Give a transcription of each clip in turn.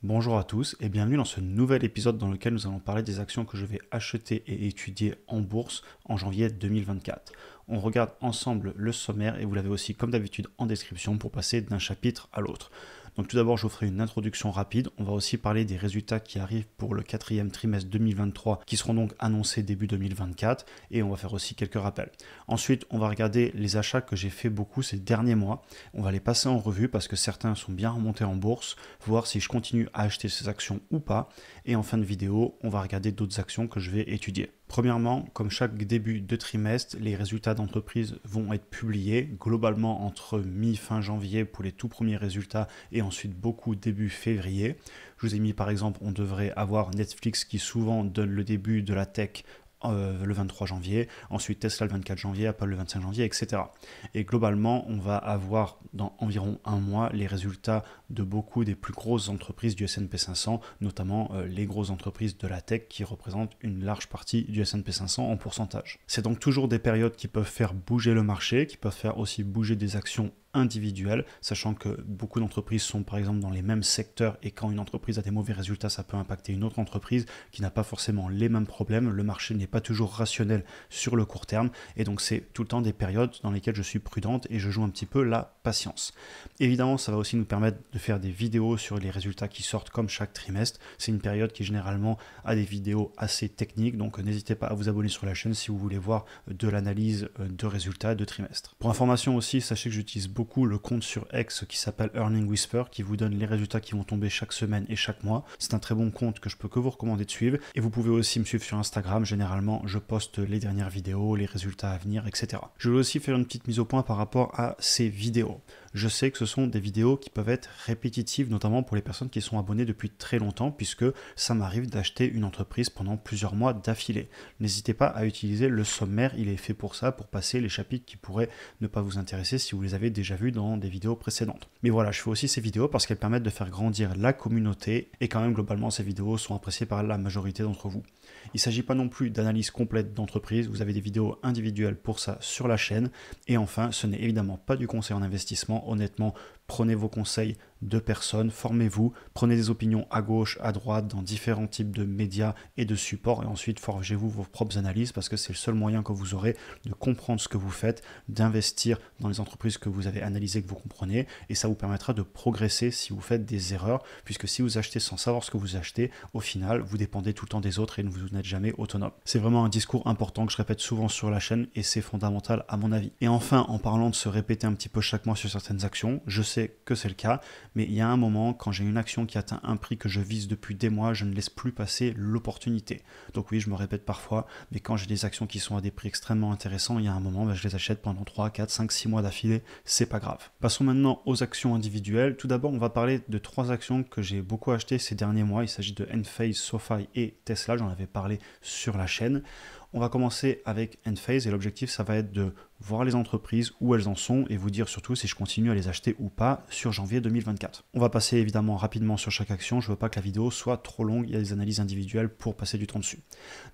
Bonjour à tous et bienvenue dans ce nouvel épisode dans lequel nous allons parler des actions que je vais acheter et étudier en bourse en janvier 2024. On regarde ensemble le sommaire et vous l'avez aussi comme d'habitude en description pour passer d'un chapitre à l'autre. Donc tout d'abord je vous ferai une introduction rapide, on va aussi parler des résultats qui arrivent pour le quatrième trimestre 2023 qui seront donc annoncés début 2024 et on va faire aussi quelques rappels. Ensuite on va regarder les achats que j'ai fait beaucoup ces derniers mois, on va les passer en revue parce que certains sont bien remontés en bourse, voir si je continue à acheter ces actions ou pas et en fin de vidéo on va regarder d'autres actions que je vais étudier. Premièrement, comme chaque début de trimestre, les résultats d'entreprise vont être publiés globalement entre mi-fin janvier pour les tout premiers résultats et ensuite beaucoup début février. Je vous ai mis par exemple, on devrait avoir Netflix qui souvent donne le début de la tech le 23 janvier, ensuite Tesla le 24 janvier, Apple le 25 janvier, etc. Et globalement, on va avoir dans environ un mois les résultats de beaucoup des plus grosses entreprises du S&P 500, notamment les grosses entreprises de la tech qui représentent une large partie du S&P 500 en pourcentage. C'est donc toujours des périodes qui peuvent faire bouger le marché, qui peuvent faire aussi bouger des actions individuelles, sachant que beaucoup d'entreprises sont par exemple dans les mêmes secteurs et quand une entreprise a des mauvais résultats, ça peut impacter une autre entreprise qui n'a pas forcément les mêmes problèmes. Le marché n'est pas toujours rationnel sur le court terme et donc c'est tout le temps des périodes dans lesquelles je suis prudente et je joue un petit peu la patience. Évidemment, ça va aussi nous permettre de faire des vidéos sur les résultats qui sortent comme chaque trimestre. C'est une période qui généralement a des vidéos assez techniques, donc n'hésitez pas à vous abonner sur la chaîne si vous voulez voir de l'analyse de résultats de trimestre. Pour information aussi, sachez que j'utilise beaucoup le compte sur X qui s'appelle Earning Whisper qui vous donne les résultats qui vont tomber chaque semaine et chaque mois. C'est un très bon compte que je peux que vous recommander de suivre et vous pouvez aussi me suivre sur Instagram. Généralement, je poste les dernières vidéos, les résultats à venir, etc. Je vais aussi faire une petite mise au point par rapport à ces vidéos. Je sais que ce sont des vidéos qui peuvent être répétitives, notamment pour les personnes qui sont abonnées depuis très longtemps, puisque ça m'arrive d'acheter une entreprise pendant plusieurs mois d'affilée. N'hésitez pas à utiliser le sommaire, il est fait pour ça, pour passer les chapitres qui pourraient ne pas vous intéresser si vous les avez déjà vus dans des vidéos précédentes. Mais voilà, je fais aussi ces vidéos parce qu'elles permettent de faire grandir la communauté, et quand même globalement ces vidéos sont appréciées par la majorité d'entre vous. Il ne s'agit pas non plus d'analyse complète d'entreprise, vous avez des vidéos individuelles pour ça sur la chaîne, et enfin, ce n'est évidemment pas du conseil en investissement. Honnêtement, prenez vos conseils de personnes, formez-vous, prenez des opinions à gauche, à droite, dans différents types de médias et de supports, et ensuite forgez-vous vos propres analyses, parce que c'est le seul moyen que vous aurez de comprendre ce que vous faites, d'investir dans les entreprises que vous avez analysées, que vous comprenez, et ça vous permettra de progresser si vous faites des erreurs, puisque si vous achetez sans savoir ce que vous achetez, au final, vous dépendez tout le temps des autres et vous n'êtes jamais autonome. C'est vraiment un discours important que je répète souvent sur la chaîne, et c'est fondamental à mon avis. Et enfin, en parlant de se répéter un petit peu chaque mois sur certaines actions, je sais que c'est le cas, mais il y a un moment, quand j'ai une action qui atteint un prix que je vise depuis des mois, je ne laisse plus passer l'opportunité. Donc oui, je me répète parfois, mais quand j'ai des actions qui sont à des prix extrêmement intéressants, il y a un moment, je les achète pendant 3, 4, 5, 6 mois d'affilée, c'est pas grave. Passons maintenant aux actions individuelles. Tout d'abord, on va parler de 3 actions que j'ai beaucoup achetées ces derniers mois. Il s'agit de Enphase, SoFi et Tesla, j'en avais parlé sur la chaîne. On va commencer avec Enphase et l'objectif, ça va être de voir les entreprises où elles en sont et vous dire surtout si je continue à les acheter ou pas sur janvier 2024. On va passer évidemment rapidement sur chaque action, je ne veux pas que la vidéo soit trop longue, il y a des analyses individuelles pour passer du temps dessus.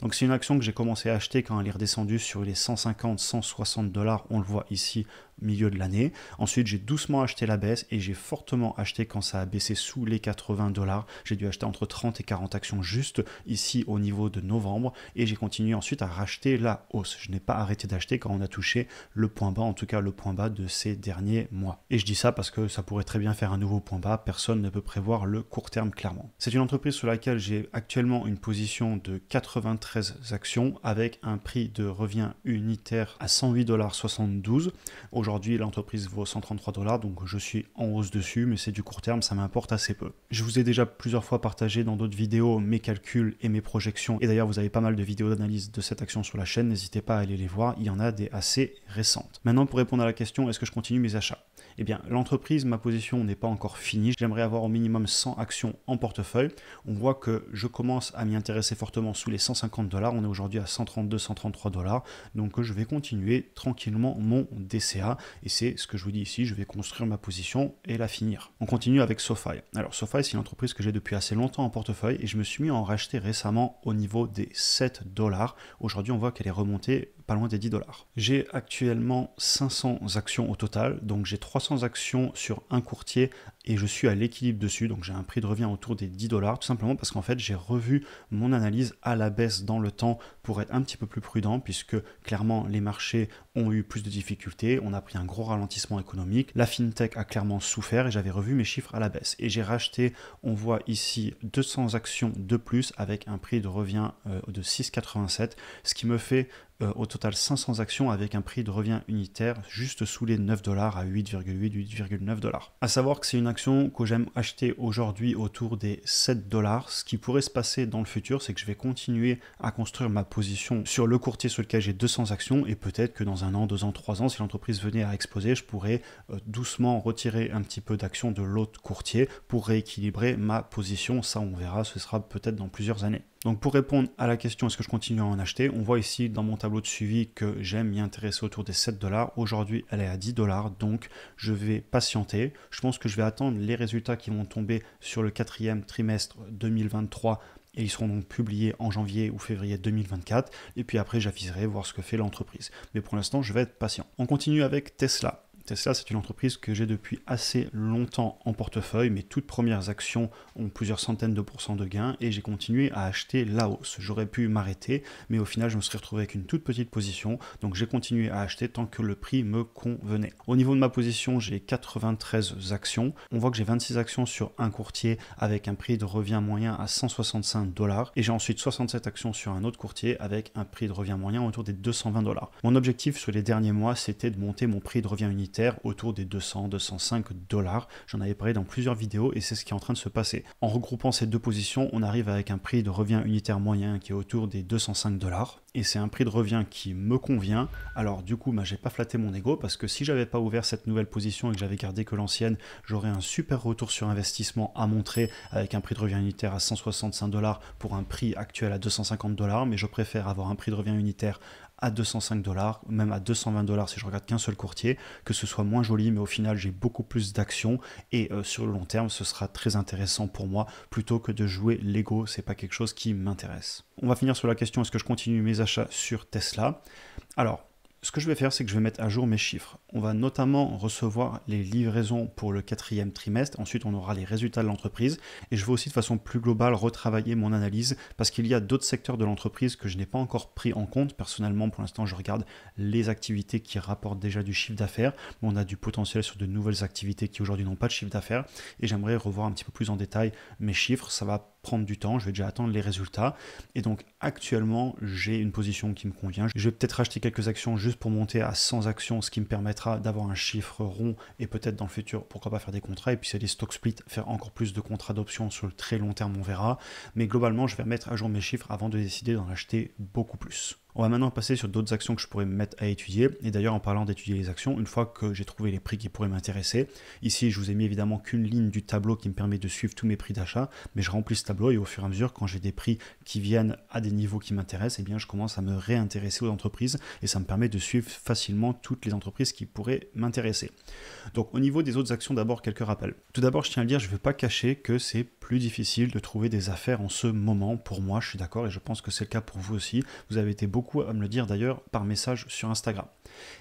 Donc c'est une action que j'ai commencé à acheter quand elle est redescendue sur les 150-160 $, on le voit ici milieu de l'année. Ensuite j'ai doucement acheté la baisse et j'ai fortement acheté quand ça a baissé sous les 80 $. J'ai dû acheter entre 30 et 40 actions juste ici au niveau de novembre et j'ai continué ensuite à racheter la hausse. Je n'ai pas arrêté d'acheter quand on a touché le point bas, en tout cas le point bas de ces derniers mois. Et je dis ça parce que ça pourrait très bien faire un nouveau point bas, personne ne peut prévoir le court terme clairement. C'est une entreprise sur laquelle j'ai actuellement une position de 93 actions avec un prix de revient unitaire à 108,72 $. Aujourd'hui, l'entreprise vaut 133 $, donc je suis en hausse dessus, mais c'est du court terme, ça m'importe assez peu. Je vous ai déjà plusieurs fois partagé dans d'autres vidéos mes calculs et mes projections, et d'ailleurs vous avez pas mal de vidéos d'analyse de cette action sur la chaîne, n'hésitez pas à aller les voir, il y en a des assez récentes. Maintenant, pour répondre à la question, est-ce que je continue mes achats ? Eh bien, l'entreprise, ma position n'est pas encore finie. J'aimerais avoir au minimum 100 actions en portefeuille. On voit que je commence à m'y intéresser fortement sous les 150 $. On est aujourd'hui à 132, 133 $. Donc, je vais continuer tranquillement mon DCA. Et c'est ce que je vous dis ici. Je vais construire ma position et la finir. On continue avec SoFi. Alors, SoFi, c'est une entreprise que j'ai depuis assez longtemps en portefeuille et je me suis mis à en racheter récemment au niveau des 7 $. Aujourd'hui, on voit qu'elle est remontée pas loin des 10 $. J'ai actuellement 500 actions au total, donc j'ai 300 actions sur un courtier et je suis à l'équilibre dessus, donc j'ai un prix de revient autour des 10 $, tout simplement parce qu'en fait j'ai revu mon analyse à la baisse dans le temps pour être un petit peu plus prudent, puisque clairement les marchés ont eu plus de difficultés, on a pris un gros ralentissement économique, la fintech a clairement souffert et j'avais revu mes chiffres à la baisse. Et j'ai racheté, on voit ici 200 actions de plus avec un prix de revient de 6,87, ce qui me fait au total 500 actions avec un prix de revient unitaire juste sous les 9 $ à 8,8, 8,9 $. À savoir que c'est une action que j'aime acheter aujourd'hui autour des 7 $. Ce qui pourrait se passer dans le futur, c'est que je vais continuer à construire ma position sur le courtier sur lequel j'ai 200 actions et peut-être que dans 1 an, 2 ans, 3 ans, si l'entreprise venait à exploser, je pourrais doucement retirer un petit peu d'actions de l'autre courtier pour rééquilibrer ma position. Ça, on verra, ce sera peut-être dans plusieurs années. Donc pour répondre à la question est-ce que je continue à en acheter, on voit ici dans mon tableau de suivi que j'aime m'y intéresser autour des 7 $. Aujourd'hui, elle est à 10 $, donc je vais patienter. Je pense que je vais attendre les résultats qui vont tomber sur le 4e trimestre 2023 et ils seront donc publiés en janvier ou février 2024. Et puis après, j'aviserai voir ce que fait l'entreprise. Mais pour l'instant, je vais être patient. On continue avec Tesla. Tesla, c'est une entreprise que j'ai depuis assez longtemps en portefeuille. Mes toutes premières actions ont plusieurs centaines de pourcents de gains et j'ai continué à acheter la hausse. J'aurais pu m'arrêter, mais au final, je me serais retrouvé avec une toute petite position. Donc, j'ai continué à acheter tant que le prix me convenait. Au niveau de ma position, j'ai 93 actions. On voit que j'ai 26 actions sur un courtier avec un prix de revient moyen à 165 $. Et j'ai ensuite 67 actions sur un autre courtier avec un prix de revient moyen autour des 220 $. Mon objectif sur les derniers mois, c'était de monter mon prix de revient unitaire autour des 200-205 $. J'en avais parlé dans plusieurs vidéos et c'est ce qui est en train de se passer. En regroupant ces deux positions, on arrive avec un prix de revient unitaire moyen qui est autour des 205 $ et c'est un prix de revient qui me convient. Alors du coup, j'ai pas flatté mon ego parce que si j'avais pas ouvert cette nouvelle position et que j'avais gardé que l'ancienne, j'aurais un super retour sur investissement à montrer avec un prix de revient unitaire à 165 $ pour un prix actuel à 250 $, mais je préfère avoir un prix de revient unitaire à 205 $, même à 220 $ si je regarde qu'un seul courtier, que ce soit moins joli, mais au final j'ai beaucoup plus d'actions et sur le long terme ce sera très intéressant pour moi plutôt que de jouer l'ego, c'est pas quelque chose qui m'intéresse. On va finir sur la question est-ce que je continue mes achats sur Tesla? Alors, ce que je vais faire, c'est que je vais mettre à jour mes chiffres. On va notamment recevoir les livraisons pour le 4e trimestre. Ensuite, on aura les résultats de l'entreprise. Et je vais aussi de façon plus globale retravailler mon analyse parce qu'il y a d'autres secteurs de l'entreprise que je n'ai pas encore pris en compte. Personnellement, pour l'instant, je regarde les activités qui rapportent déjà du chiffre d'affaires. Mais on a du potentiel sur de nouvelles activités qui aujourd'hui n'ont pas de chiffre d'affaires. Et j'aimerais revoir un petit peu plus en détail mes chiffres. Ça va prendre du temps, je vais déjà attendre les résultats. Et donc actuellement, j'ai une position qui me convient. Je vais peut-être racheter quelques actions juste pour monter à 100 actions, ce qui me permettra d'avoir un chiffre rond et peut-être dans le futur, pourquoi pas faire des contrats. Et puis c'est des stock splits, faire encore plus de contrats d'options sur le très long terme, on verra. Mais globalement, je vais remettre à jour mes chiffres avant de décider d'en acheter beaucoup plus. On va maintenant passer sur d'autres actions que je pourrais me mettre à étudier. Et d'ailleurs, en parlant d'étudier les actions, une fois que j'ai trouvé les prix qui pourraient m'intéresser, ici, je vous ai mis évidemment qu'une ligne du tableau qui me permet de suivre tous mes prix d'achat, mais je remplis ce tableau et au fur et à mesure, quand j'ai des prix qui viennent à des niveaux qui m'intéressent, eh bien, je commence à me réintéresser aux entreprises et ça me permet de suivre facilement toutes les entreprises qui pourraient m'intéresser. Donc, au niveau des autres actions, d'abord, quelques rappels. Tout d'abord, je tiens à le dire, je ne veux pas cacher que c'est plus difficile de trouver des affaires en ce moment. Pour moi, je suis d'accord et je pense que c'est le cas pour vous aussi. Vous avez été beaucoup à me le dire d'ailleurs par message sur Instagram.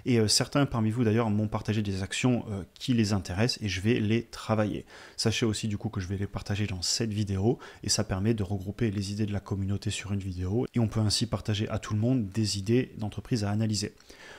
Et certains parmi vous d'ailleurs m'ont partagé des actions qui les intéressent et je vais les travailler. Sachez aussi du coup que je vais les partager dans cette vidéo et ça permet de regrouper les idées de la communauté sur une vidéo et on peut ainsi partager à tout le monde des idées d'entreprise à analyser.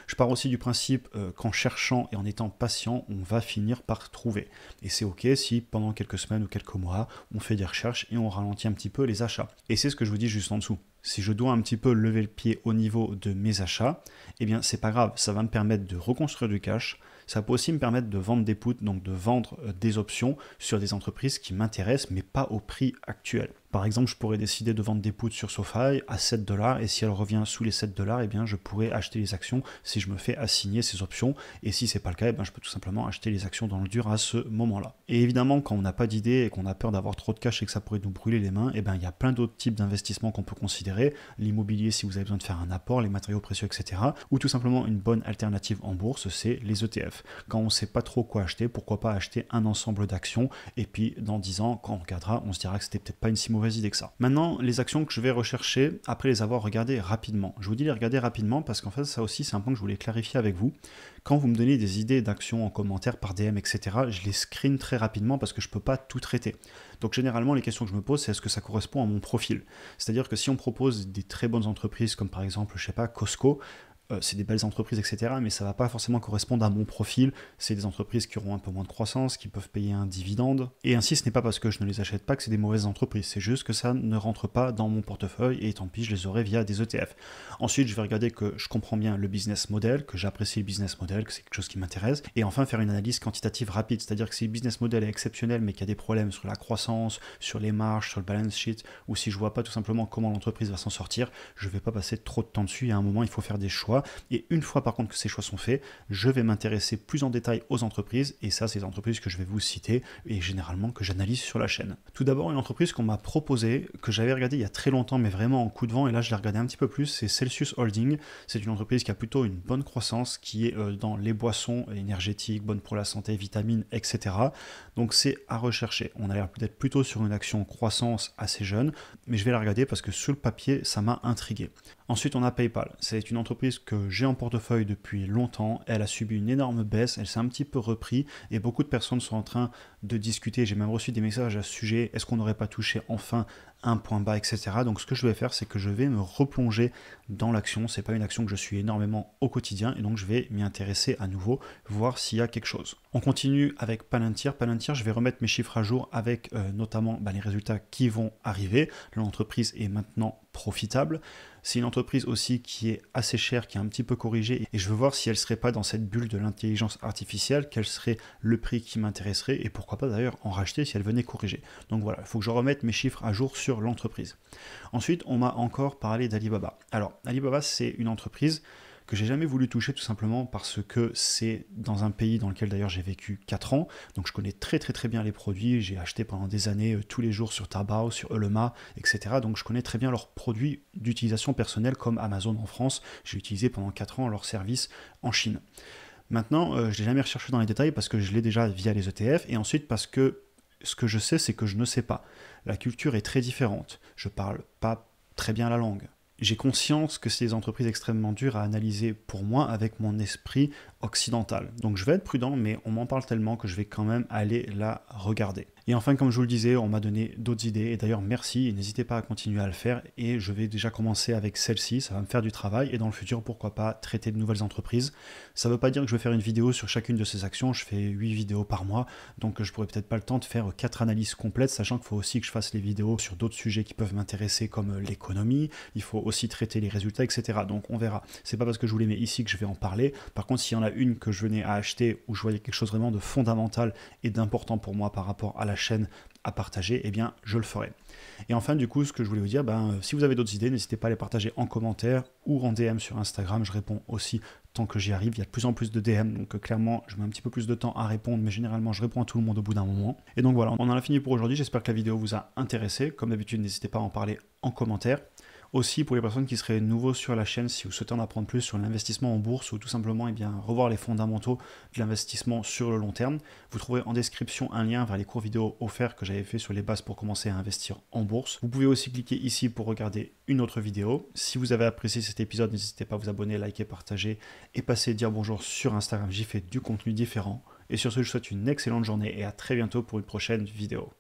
Je pars aussi du principe qu'en cherchant et en étant patient, on va finir par trouver. Et c'est ok si pendant quelques semaines ou quelques mois, on fait des recherches et on ralentit un petit peu les achats. Et c'est ce que je vous dis juste en dessous. Si je dois un petit peu lever le pied au niveau de mes achats, eh bien c'est pas grave, ça va me permettre de reconstruire du cash. Ça peut aussi me permettre de vendre des puts, donc de vendre des options sur des entreprises qui m'intéressent, mais pas au prix actuel. Par exemple, je pourrais décider de vendre des puts sur SoFi à 7 $ et si elle revient sous les 7 $, eh bien, je pourrais acheter les actions si je me fais assigner ces options. Et si ce n'est pas le cas, eh bien, je peux tout simplement acheter les actions dans le dur à ce moment-là. Et évidemment, quand on n'a pas d'idée et qu'on a peur d'avoir trop de cash et que ça pourrait nous brûler les mains, eh bien, il y a plein d'autres types d'investissements qu'on peut considérer. L'immobilier si vous avez besoin de faire un apport, les matériaux précieux, etc. Ou tout simplement une bonne alternative en bourse, c'est les ETF. Quand on ne sait pas trop quoi acheter, pourquoi pas acheter un ensemble d'actions et puis dans 10 ans, quand on regardera, on se dira que c'était peut-être pas une si mauvaise mauvaise idée que ça. Maintenant, les actions que je vais rechercher après les avoir regardées rapidement. Je vous dis les regarder rapidement parce qu'en fait, ça aussi, c'est un point que je voulais clarifier avec vous. Quand vous me donnez des idées d'actions en commentaire par DM, etc., je les screen très rapidement parce que je ne peux pas tout traiter. Donc généralement, les questions que je me pose, c'est est-ce que ça correspond à mon profil? C'est-à-dire que si on propose des très bonnes entreprises comme par exemple, je sais pas, Costco, c'est des belles entreprises, etc., mais ça ne va pas forcément correspondre à mon profil. C'est des entreprises qui auront un peu moins de croissance, qui peuvent payer un dividende. Et ainsi, ce n'est pas parce que je ne les achète pas que c'est des mauvaises entreprises. C'est juste que ça ne rentre pas dans mon portefeuille et tant pis, je les aurai via des ETF. Ensuite, je vais regarder que je comprends bien le business model, que j'apprécie le business model, que c'est quelque chose qui m'intéresse. Et enfin, faire une analyse quantitative rapide. C'est-à-dire que si le business model est exceptionnel, mais qu'il y a des problèmes sur la croissance, sur les marges, sur le balance sheet, ou si je ne vois pas tout simplement comment l'entreprise va s'en sortir, je ne vais pas passer trop de temps dessus. Et à un moment, il faut faire des choix. Et une fois par contre que ces choix sont faits, je vais m'intéresser plus en détail aux entreprises, et ça c'est les entreprises que je vais vous citer et généralement que j'analyse sur la chaîne. Tout d'abord, une entreprise qu'on m'a proposée, que j'avais regardée il y a très longtemps mais vraiment en coup de vent, et là je l'ai regardée un petit peu plus, c'est Celsius Holding. C'est une entreprise qui a plutôt une bonne croissance, qui est dans les boissons énergétiques, bonnes pour la santé, vitamines, etc. Donc c'est à rechercher. On a l'air peut-être plutôt sur une action croissance assez jeune, mais je vais la regarder parce que sur le papier ça m'a intrigué. Ensuite, on a PayPal. C'est une entreprise que j'ai en portefeuille depuis longtemps. Elle a subi une énorme baisse, elle s'est un petit peu repris et beaucoup de personnes sont en train de discuter. J'ai même reçu des messages à ce sujet. Est-ce qu'on n'aurait pas touché enfin un point bas, etc. Donc ce que je vais faire, c'est que je vais me replonger dans l'action. C'est pas une action que je suis énormément au quotidien et donc je vais m'y intéresser à nouveau, voir s'il y a quelque chose. On continue avec Palantir. Palantir, je vais remettre mes chiffres à jour avec notamment les résultats qui vont arriver. L'entreprise est maintenant profitable. C'est une entreprise aussi qui est assez chère, qui est un petit peu corrigée et je veux voir si elle ne serait pas dans cette bulle de l'intelligence artificielle, quel serait le prix qui m'intéresserait et pourquoi pas d'ailleurs en racheter si elle venait corriger. Donc voilà, il faut que je remette mes chiffres à jour sur l'entreprise. Ensuite, on m'a encore parlé d'Alibaba. Alors, Alibaba, c'est une entreprise que j'ai jamais voulu toucher tout simplement parce que c'est dans un pays dans lequel d'ailleurs j'ai vécu 4 ans, donc je connais très bien les produits, j'ai acheté pendant des années tous les jours sur Taobao, sur Ele.me, etc. Donc je connais très bien leurs produits d'utilisation personnelle comme Amazon en France, j'ai utilisé pendant 4 ans leurs services en Chine. Maintenant, je ne l'ai jamais recherché dans les détails parce que je l'ai déjà via les ETF et ensuite parce que ce que je sais, c'est que je ne sais pas. La culture est très différente, je parle pas très bien la langue. J'ai conscience que c'est des entreprises extrêmement dures à analyser pour moi avec mon esprit occidental. Donc je vais être prudent, mais on m'en parle tellement que je vais quand même aller la regarder. Et enfin, comme je vous le disais, on m'a donné d'autres idées, et d'ailleurs merci, et n'hésitez pas à continuer à le faire, et je vais déjà commencer avec celle-ci, ça va me faire du travail, et dans le futur, pourquoi pas traiter de nouvelles entreprises. Ça ne veut pas dire que je vais faire une vidéo sur chacune de ces actions, je fais 8 vidéos par mois, donc je pourrais peut-être pas le temps de faire 4 analyses complètes, sachant qu'il faut aussi que je fasse les vidéos sur d'autres sujets qui peuvent m'intéresser, comme l'économie, il faut aussi traiter les résultats, etc. Donc on verra. C'est pas parce que je vous les mets ici que je vais en parler. Par contre, s'il y en a une que je venais à acheter, où je voyais quelque chose vraiment de fondamental et d'important pour moi par rapport à la chaîne à partager, eh bien je le ferai. Et enfin, du coup, ce que je voulais vous dire, si vous avez d'autres idées, n'hésitez pas à les partager en commentaire ou en DM sur Instagram. Je réponds aussi tant que j'y arrive. Il y a de plus en plus de DM, donc clairement, je mets un petit peu plus de temps à répondre, mais généralement, je réponds à tout le monde au bout d'un moment. Et donc voilà, on en a fini pour aujourd'hui. J'espère que la vidéo vous a intéressé. Comme d'habitude, n'hésitez pas à en parler en commentaire. Aussi, pour les personnes qui seraient nouveaux sur la chaîne, si vous souhaitez en apprendre plus sur l'investissement en bourse ou tout simplement revoir les fondamentaux de l'investissement sur le long terme, vous trouverez en description un lien vers les cours vidéo offerts que j'avais fait sur les bases pour commencer à investir en bourse. Vous pouvez aussi cliquer ici pour regarder une autre vidéo. Si vous avez apprécié cet épisode, n'hésitez pas à vous abonner, liker, partager et passer dire bonjour sur Instagram. J'y fais du contenu différent. Et sur ce, je vous souhaite une excellente journée et à très bientôt pour une prochaine vidéo.